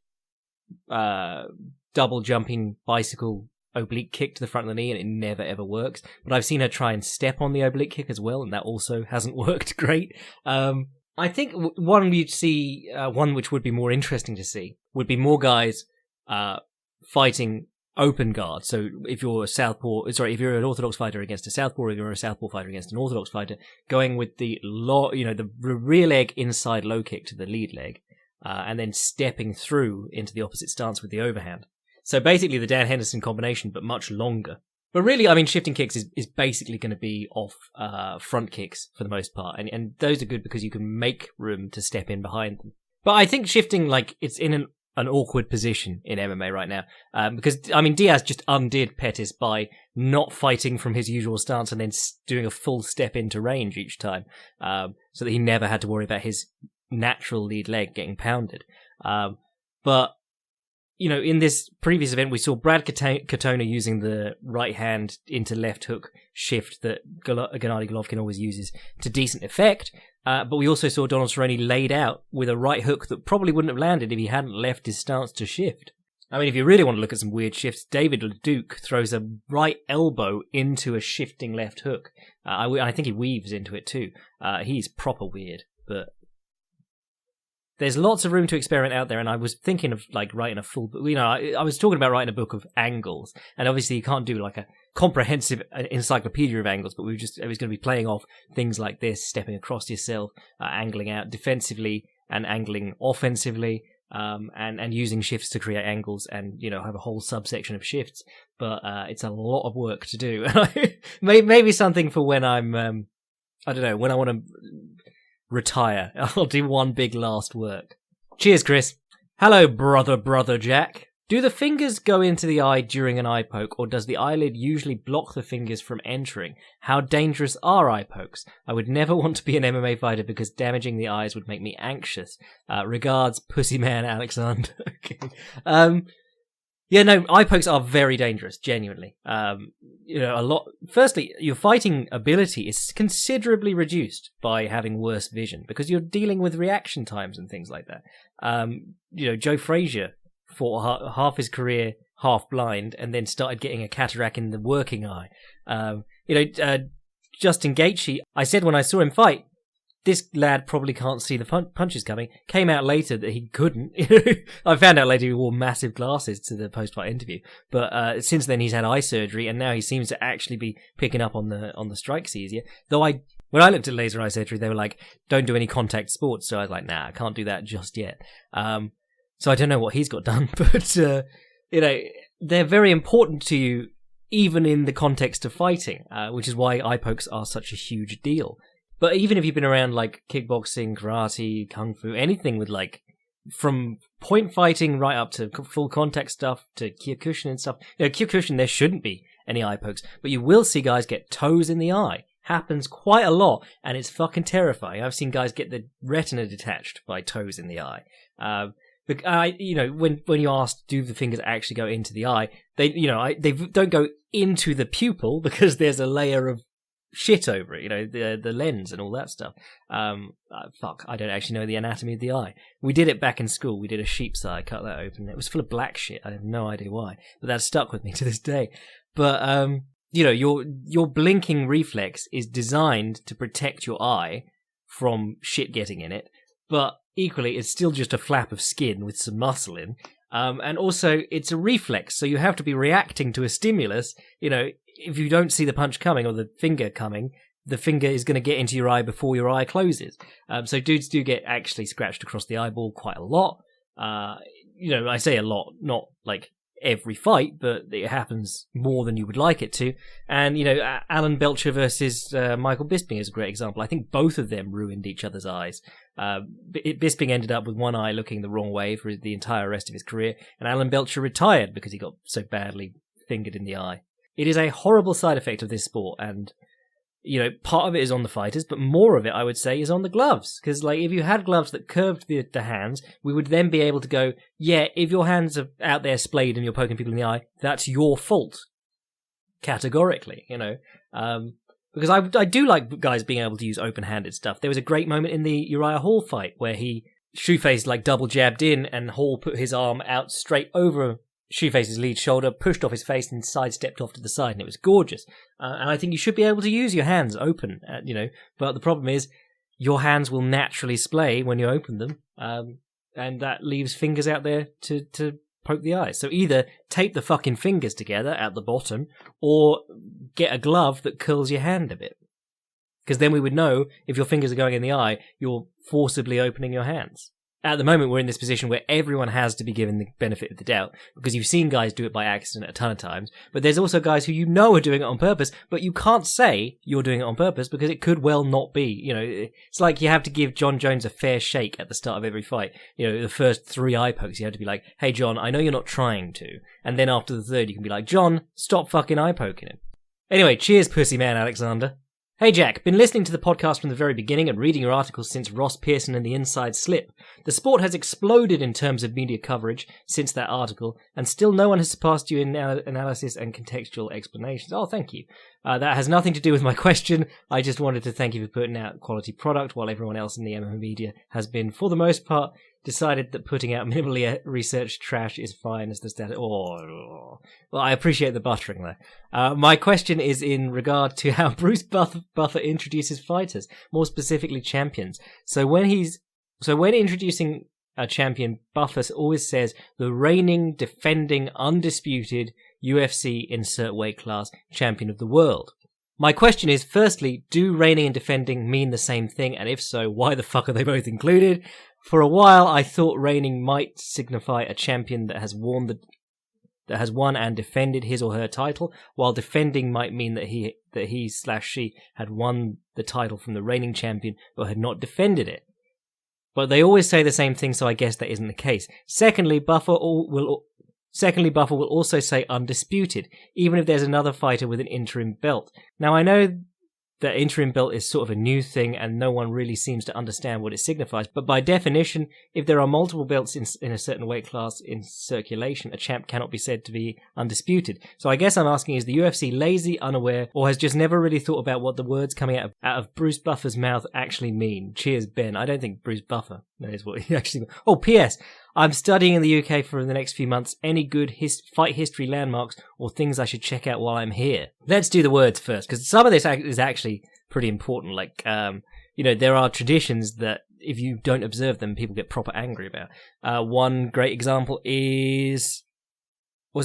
[SPEAKER 1] double jumping bicycle oblique kick to the front of the knee, and it never ever works. But I've seen her try and step on the oblique kick as well, and that also hasn't worked great. I think one which would be more interesting to see would be more guys fighting open guard. So if you're if you're an orthodox fighter against a southpaw, or if you're a southpaw fighter against an orthodox fighter, going with the the rear leg inside low kick to the lead leg, and then stepping through into the opposite stance with the overhand. So basically the Dan Henderson combination, but much longer. But really, shifting kicks is basically going to be off front kicks for the most part, and those are good because you can make room to step in behind them. But I think shifting, it's in an awkward position in MMA right now, because Diaz just undid Pettis by not fighting from his usual stance and then doing a full step into range each time, so that he never had to worry about his natural lead leg getting pounded. But in this previous event, we saw Brad Katona using the right hand into left hook shift that Gennady Golovkin always uses to decent effect. But we also saw Donald Cerrone laid out with a right hook that probably wouldn't have landed if he hadn't left his stance to shift. If you really want to look at some weird shifts, David LeDuc throws a right elbow into a shifting left hook. I think he weaves into it too. He's proper weird, but there's lots of room to experiment out there, and I was thinking of writing a full book. I was talking about writing a book of angles, and obviously you can't do a comprehensive encyclopedia of angles, but it was going to be playing off things like this, stepping across yourself, angling out defensively and angling offensively, and using shifts to create angles, and have a whole subsection of shifts. But it's a lot of work to do. Maybe something for when I'm I don't know, when I want to retire. I'll do one big last work. Cheers, Chris. Hello, brother Jack. Do the fingers go into the eye during an eye poke, or does the eyelid usually block the fingers from entering? How dangerous are eye pokes? I would never want to be an MMA fighter because damaging the eyes would make me anxious. Regards, Pussyman Alexander. Yeah, no, eye pokes are very dangerous, genuinely. Firstly, your fighting ability is considerably reduced by having worse vision, because you're dealing with reaction times and things like that. Joe Frazier fought half his career half blind and then started getting a cataract in the working eye. Justin Gaethje, I said when I saw him fight, this lad probably can't see the punches coming. Came out later that he couldn't. I found out later he wore massive glasses to the post-fight interview. But since then he's had eye surgery, and now he seems to actually be picking up on the strikes easier. Though when I looked at laser eye surgery, they were like, don't do any contact sports. So I was like, nah, I can't do that just yet. So I don't know what he's got done, but they're very important to you, even in the context of fighting, which is why eye pokes are such a huge deal. But even if you've been around like kickboxing, karate, kung fu, anything with like from point fighting right up to full contact stuff to kyokushin and stuff. Kyokushin, there shouldn't be any eye pokes, but you will see guys get toes in the eye. Happens quite a lot, and it's fucking terrifying. I've seen guys get the retina detached by toes in the eye. When you ask, do the fingers actually go into the eye? They don't go into the pupil because there's a layer of shit over it, the lens and all that stuff. I don't actually know the anatomy of the eye. We did it back in school. We did a sheep's eye, cut that open. It was full of black shit. I have no idea why, but that stuck with me to this day. But your blinking reflex is designed to protect your eye from shit getting in it, but equally it's still just a flap of skin with some muscle in. And also, it's a reflex, so you have to be reacting to a stimulus. If you don't see the punch coming or the finger coming, the finger is going to get into your eye before your eye closes. So dudes do get actually scratched across the eyeball quite a lot. I say a lot, not like every fight, but it happens more than you would like it to. And, Alan Belcher versus Michael Bisping is a great example. I think both of them ruined each other's eyes. Bisping ended up with one eye looking the wrong way for the entire rest of his career, and Alan Belcher retired because he got so badly fingered in the eye. It is a horrible side effect of this sport, and part of it is on the fighters, but more of it, I would say, is on the gloves. Because, if you had gloves that curved the hands, we would then be able to go, yeah, if your hands are out there splayed and you're poking people in the eye, that's your fault. Categorically, because I do like guys being able to use open-handed stuff. There was a great moment in the Uriah Hall fight where Shoeface double jabbed in, and Hall put his arm out straight over Shoeface's lead shoulder, pushed off his face, and sidestepped off to the side, and it was gorgeous. And I think you should be able to use your hands open, but the problem is your hands will naturally splay when you open them, and that leaves fingers out there to poke the eyes. So either tape the fucking fingers together at the bottom, or get a glove that curls your hand a bit. Because then we would know if your fingers are going in the eye, you're forcibly opening your hands. At the moment, we're in this position where everyone has to be given the benefit of the doubt, because you've seen guys do it by accident a ton of times, but there's also guys who are doing it on purpose, but you can't say you're doing it on purpose because it could well not be. It's like you have to give John Jones a fair shake at the start of every fight. The first 3 eye pokes, you have to be like, hey John, I know you're not trying to. And then after the 3rd, you can be like, John, stop fucking eye poking him. Anyway, cheers, pussy man Alexander. Hey Jack, been listening to the podcast from the very beginning and reading your articles since Ross Pearson and the Inside Slip. The sport has exploded in terms of media coverage since that article, and still no one has surpassed you in analysis and contextual explanations. Oh, thank you. That has nothing to do with my question. I just wanted to thank you for putting out quality product while everyone else in the MMA media has been, for the most part, decided that putting out minimally researched trash is fine as the status. Well, I appreciate the buttering there. My question is in regard to how Bruce Buffer introduces fighters, more specifically champions. So when introducing a champion, Buffer always says the reigning, defending, undisputed UFC insert weight class champion of the world. My question is, firstly, do reigning and defending mean the same thing? And if so, why the fuck are they both included? For a while, I thought reigning might signify a champion that has won and defended his or her title, while defending might mean that he/she had won the title from the reigning champion but had not defended it. But they always say the same thing, so I guess that isn't the case. Secondly, Buffer will also say undisputed, even if there's another fighter with an interim belt. Now, I know that interim belt is sort of a new thing and no one really seems to understand what it signifies, but by definition, if there are multiple belts in a certain weight class in circulation, a champ cannot be said to be undisputed. So I guess I'm asking, is the UFC lazy, unaware, or has just never really thought about what the words coming out of Bruce Buffer's mouth actually mean? Cheers, Ben. I don't think Bruce Buffer knows what he actually means. Oh, P.S. I'm studying in the UK for the next few months. Any good fight history landmarks or things I should check out while I'm here? Let's do the words first, because some of this is actually pretty important. Like, there are traditions that if you don't observe them, people get proper angry about. One great example was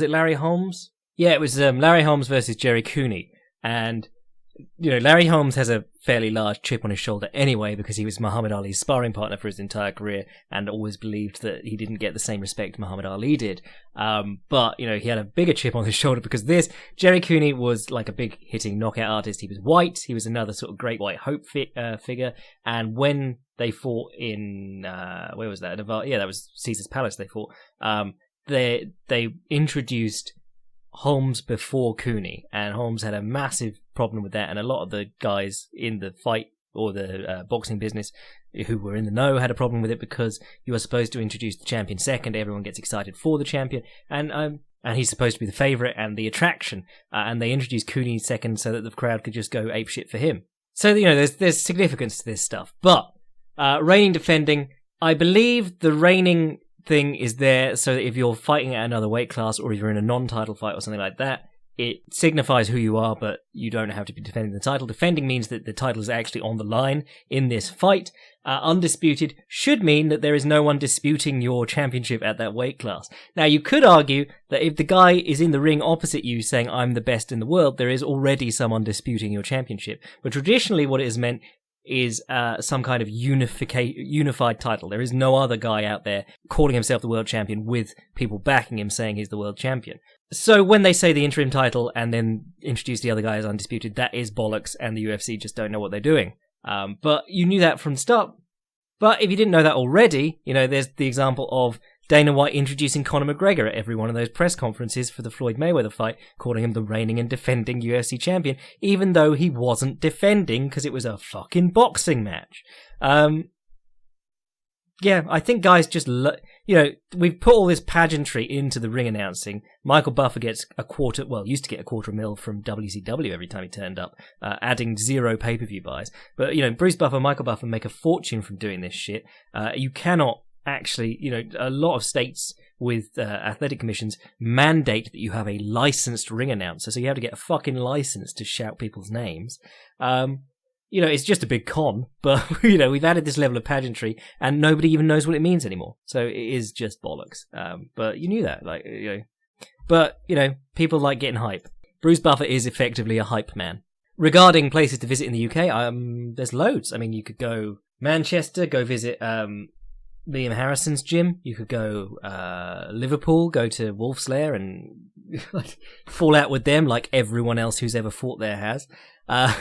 [SPEAKER 1] it Larry Holmes? Yeah, it was Larry Holmes versus Jerry Cooney. And, Larry Holmes has a fairly large chip on his shoulder anyway because he was Muhammad Ali's sparring partner for his entire career and always believed that he didn't get the same respect Muhammad Ali did. But, he had a bigger chip on his shoulder because Jerry Cooney was like a big hitting knockout artist. He was white. He was another sort of great white hope figure. And when they fought in, where was that? Yeah, that was Caesar's Palace they fought. They introduced Holmes before Cooney, and Holmes had a massive problem with that, and a lot of the guys in the fight or the boxing business who were in the know had a problem with it because you are supposed to introduce the champion second. Everyone gets excited for the champion, and he's supposed to be the favourite and the attraction, and they introduced Cooney second so that the crowd could just go apeshit for him. So, there's significance to this stuff. But reigning, defending, I believe the reigning thing is there so that if you're fighting at another weight class or if you're in a non-title fight or something like that, it signifies who you are, but you don't have to be defending the title. Defending means that the title is actually on the line in this fight. Undisputed should mean that there is no one disputing your championship at that weight class. Now, you could argue that if the guy is in the ring opposite you saying, I'm the best in the world, there is already someone disputing your championship. But traditionally what it has meant is some kind of unified title. There is no other guy out there calling himself the world champion with people backing him saying he's the world champion. So when they say the interim title and then introduce the other guy as undisputed, that is bollocks, and the UFC just don't know what they're doing. But you knew that from the start. But if you didn't know that already, there's the example of Dana White introducing Conor McGregor at every one of those press conferences for the Floyd Mayweather fight, calling him the reigning and defending UFC champion, even though he wasn't defending because it was a fucking boxing match. Yeah, I think guys just, we've put all this pageantry into the ring announcing. Michael Buffer gets used to get $250,000 from WCW every time he turned up, adding 0 pay-per-view buys. But, Bruce Buffer, Michael Buffer make a fortune from doing this shit. You cannot actually, a lot of states with athletic commissions mandate that you have a licensed ring announcer, so you have to get a fucking license to shout people's names. It's just a big con, but, we've added this level of pageantry, and nobody even knows what it means anymore. So it is just bollocks. But you knew that, But, people like getting hype. Bruce Buffer is effectively a hype man. Regarding places to visit in the UK, there's loads. I mean, you could go Manchester, go visit Liam Harrison's gym. You could go Liverpool, go to Wolf's Lair and fall out with them like everyone else who's ever fought there has.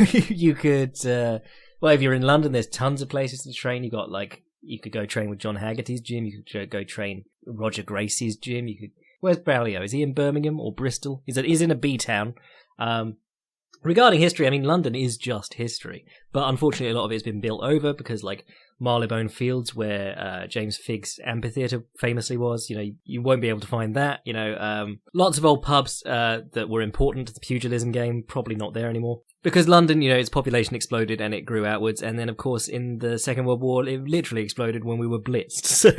[SPEAKER 1] You could, if you're in London, there's tons of places to train. You could go train with John Haggerty's gym. You could go train Roger Gracie's gym. Where's Braulio? Is he in Birmingham or Bristol? He's in a B town. Regarding history, I mean, London is just history, but unfortunately a lot of it has been built over because, Marylebone Fields, where James Figg's amphitheatre famously was, you won't be able to find that. Lots of old pubs that were important to the pugilism game, probably not there anymore. Because London, its population exploded and it grew outwards, and then, of course, in the Second World War, it literally exploded when we were blitzed. So,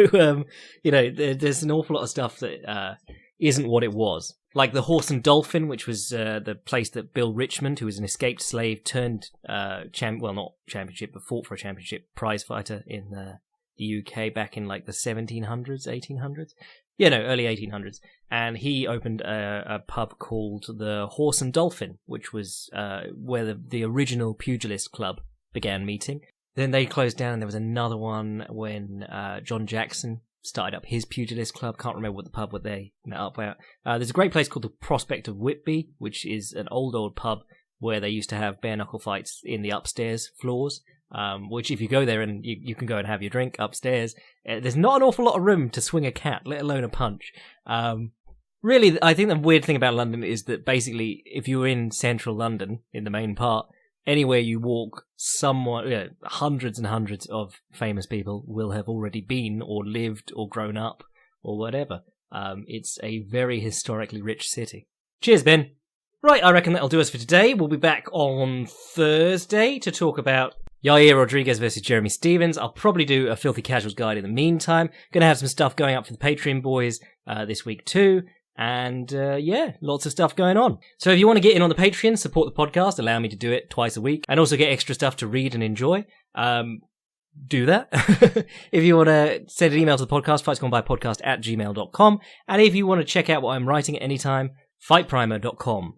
[SPEAKER 1] there's an awful lot of stuff that isn't what it was. Like the Horse and Dolphin, which was the place that Bill Richmond, who was an escaped slave, turned not championship, but fought for a championship prize fighter in the UK back in the 1700s, 1800s. Early 1800s. And he opened a pub called the Horse and Dolphin, which was where the original pugilist club began meeting. Then they closed down, and there was another one when John Jackson started up his pugilist club. Can't remember what the pub were they met up at. There's a great place called the Prospect of Whitby, which is an old pub where they used to have bare knuckle fights in the upstairs floors. Which if you go there and you can go and have your drink upstairs, there's not an awful lot of room to swing a cat, let alone a punch. Really, I think the weird thing about London is that basically if you're in central London, in the main part, anywhere you walk, hundreds and hundreds of famous people will have already been or lived or grown up or whatever. It's a very historically rich city. Cheers, Ben. Right, I reckon that'll do us for today. We'll be back on Thursday to talk about Yair Rodriguez versus Jeremy Stevens. I'll probably do a Filthy Casuals guide in the meantime. Going to have some stuff going up for the Patreon boys this week too. And lots of stuff going on. So if you want to get in on the Patreon, support the podcast, allow me to do it twice a week, and also get extra stuff to read and enjoy, do that. If you want to send an email to the podcast, fightsgonebypodcast@gmail.com. And if you want to check out what I'm writing at any time, fightprimer.com.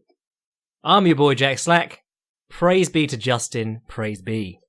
[SPEAKER 1] I'm your boy Jack Slack. Praise be to Justin. Praise be.